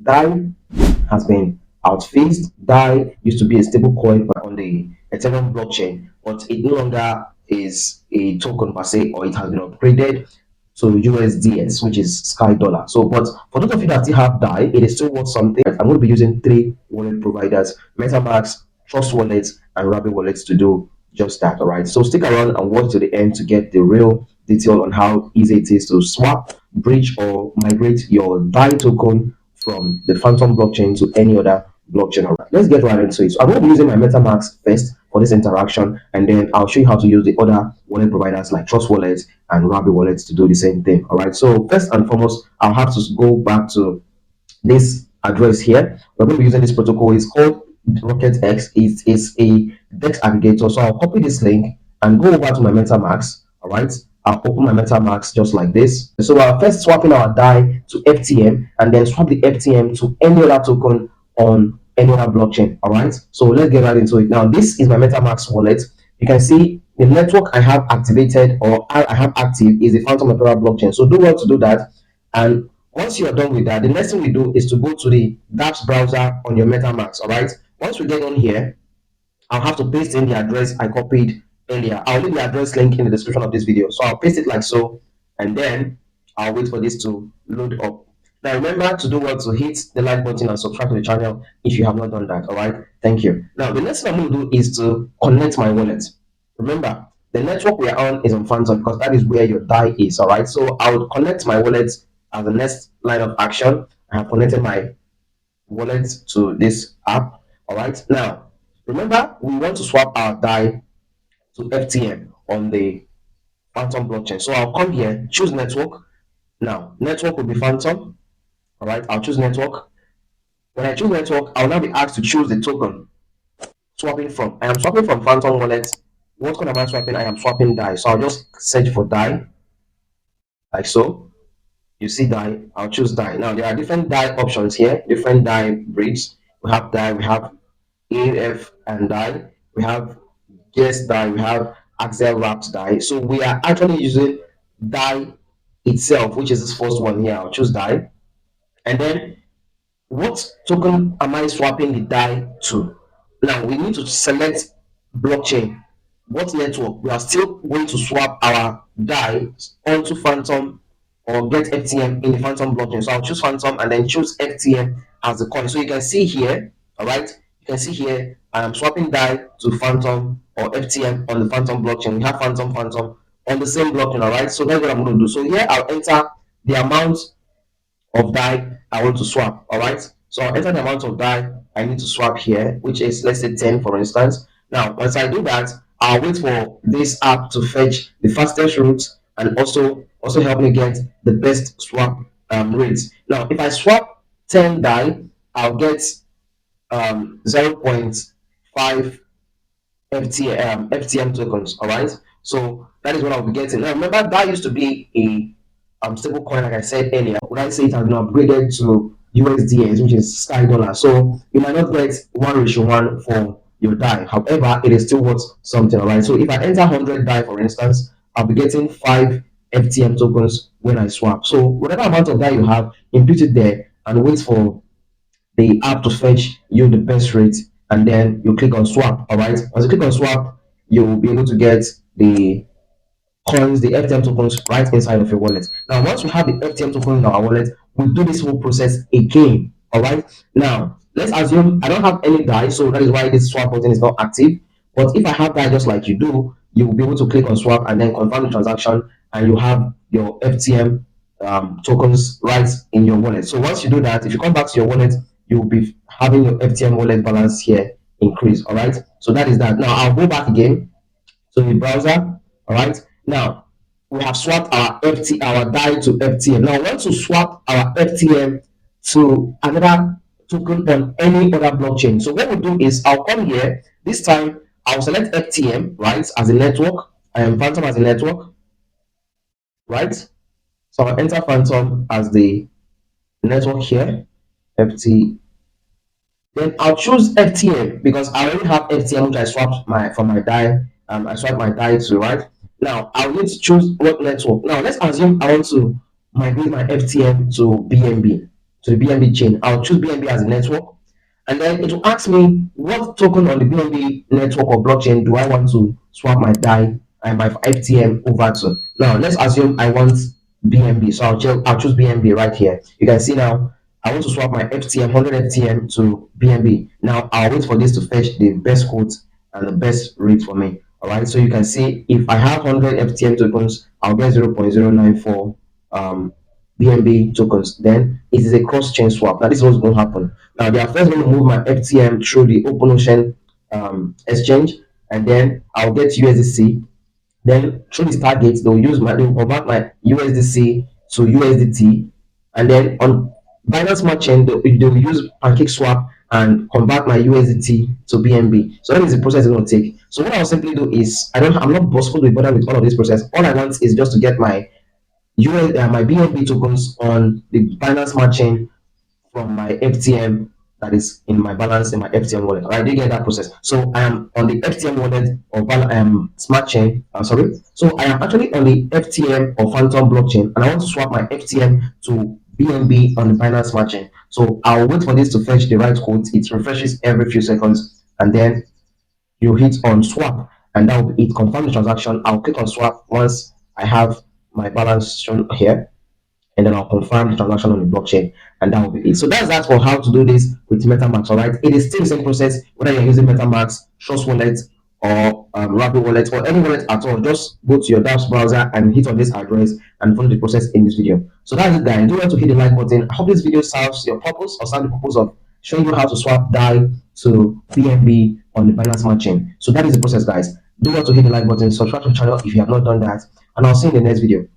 DAI has been outphased. DAI used to be a stable coin on the Ethereum blockchain, but it no longer is a token per se, or it has been upgraded to USDS, which is Sky Dollar. So, but for those of you that still have DAI, it is still worth something. I'm going to be using three wallet providers: metamask, Trust Wallets, and Rabbit Wallets to do just that. All right. So stick around and watch to the end to get the real detail on how easy it is to swap, bridge, or migrate your DAI token from the Phantom blockchain to any other blockchain. All right. Let's get right into it. So I'm going to be using my metamask first for this interaction, and then I'll show you how to use the other wallet providers like Trust Wallets and Rabbit Wallets to do the same thing. All right. So first and foremost, I'll have to go back to this address here. We're going to be using this protocol. It's called Rocket X. It is a DEX aggregator. So I'll copy this link and go over to my MetaMask. All right. I'll open my MetaMask just like this. So we're first swapping our DAI to FTM, and then swap the FTM to any other token on any other blockchain. All right. So let's get right into it. Now, this is my MetaMask wallet. You can see the network I have activated, or I have active, is the Phantom blockchain. So do well to do that. And once you are done with that, the next thing we do is to go to the dApps browser on your MetaMask. All right. Once we get on here, I'll have to paste in the address I copied earlier. I'll leave the address link in the description of this video. So I'll paste it like so, and then I'll wait for this to load up. Now remember to do well to hit the like button and subscribe to the channel if you have not done that. All right. Thank you. Now the next thing I'm going to do is to connect my wallet. Remember, the network we are on is on Fantom because that is where your DAI is. All right. So I would connect my wallet as the next line of action. I have connected my wallet to this app. All right. Now remember, we want to swap our DAI to FTM on the Phantom blockchain. So I'll come here, choose network. Now, network will be Phantom. All right, I'll choose network. When I choose network, I'll now be asked to choose the token swapping from. I am swapping from Phantom Wallet. What coin am I swapping? I am swapping DAI. So I'll just search for DAI, like so. You see DAI, I'll choose DAI. Now, there are different DAI options here, different DAI breeds. We have DAI, we have AF and DAI. We have Guess DAI, we have Axel Wrapped DAI. So we are actually using DAI itself, which is this first one here. I'll choose DAI. And then what token am I swapping the DAI to? Now we need to select blockchain. What network? We are still going to swap our DAI onto Phantom or get FTM in the Phantom blockchain. So I'll choose Phantom and then choose FTM as the coin. So you can see here, all right, you can see here I am swapping DAI to Phantom or FTM on the Phantom blockchain. We have Phantom on the same blockchain, all right. So that's what I'm going to do. So here I'll enter the amount of DAI I want to swap. All right. So I'll enter the amount of DAI I need to swap here, which is, let's say, 10 for instance. Now, once I do that, I'll wait for this app to fetch the fastest route and also help me get the best swap rates. Now, if I swap 10 DAI, I'll get 0.5 FTM tokens. All right. So that is what I'll be getting. Now, remember, that used to be a stable coin, like I said earlier. Would I say it has been upgraded to USDS, which is Sky Dollar? So you might not get 1:1 for your DAI. However, it is still worth something, all right? So if I enter 100 DAI, for instance, I'll be getting 5 FTM tokens when I swap. So whatever amount of DAI you have, input it there and wait for the app to fetch you the best rate, and then you click on swap. All right. Once you click on swap, you will be able to get the coins, the FTM tokens, right inside of your wallet. Now, once we have the FTM token in our wallet, we do this whole process again. All right. Now, let's assume I don't have any DAI, so that is why this swap button is not active. But if I have DAI just like you do, you will be able to click on swap and then confirm the transaction, and you have your FTM tokens right in your wallet. So once you do that, if you come back to your wallet, you will be having your FTM wallet balance here increase. All right. So that is that. Now I'll go back again to the browser. All right. Now we have swapped our DAI to FTM. Now I want to swap our FTM to another token on any other blockchain. So what we'll do is I'll come here. This time I'll select FTM, right, as a network. I am Phantom as a network, right? So I'll enter Phantom as the network here, FT. Then I'll choose FTM because I already have FTM, which I swapped from my DAI. I swapped my DAI to, right. Now I'll need to choose what network. Now let's assume I want to migrate my FTM to BNB, to the BNB chain. I'll choose BNB as a network, and then it will ask me what token on the BNB network or blockchain do I want to swap my DAI and my FTM over to. Now let's assume I want BNB, so I'll choose BNB right here. You can see now I want to swap my FTM 100 FTM to BNB. Now I'll wait for this to fetch the best quote and the best rate for me. All right, so you can see if I have 100 FTM tokens, I'll get 0.094 BNB tokens. Then it is a cross chain swap. Now this is what's going to happen. Now they are first going to move my FTM through the open ocean exchange, and then I'll get USDC. Then through this target, they'll convert my USDC to USDT, and then on Binance Smart Chain, they'll use Pancake Swap and convert my USDT to BNB. So that is the process it's going to take. So what I'll simply do is I'm not boastful to be bothered with all of this process. All I want is just to get my my BNB tokens on the Binance Smart Chain from my FTM that is in my balance in my FTM wallet. All right, do you get that process? So I am on the FTM wallet or smart chain. Sorry. So I am actually on the FTM or Phantom blockchain, and I want to swap my FTM to BNB on the Binance Smart Chain. So I'll wait for this to fetch the right code. It refreshes every few seconds, and then you hit on swap, and that will be it. Confirm the transaction. I'll click on swap once I have my balance shown here, and then I'll confirm the transaction on the blockchain, and that will be it. So that's that for how to do this with MetaMask. All right, it is still the same process whether you're using MetaMask, Trust Wallet, or Rapid Wallet, or any wallet at all. Just go to your dApps browser and hit on this address and follow the process in this video. So that's it, guys. Don't want to hit the like button. I hope this video serves your purpose or serves the purpose of showing you how to swap DAI to BNB on the Binance Smart Chain. So that is the process, guys. Don't want to hit the like button, subscribe to the channel if you have not done that, and I'll see you in the next video.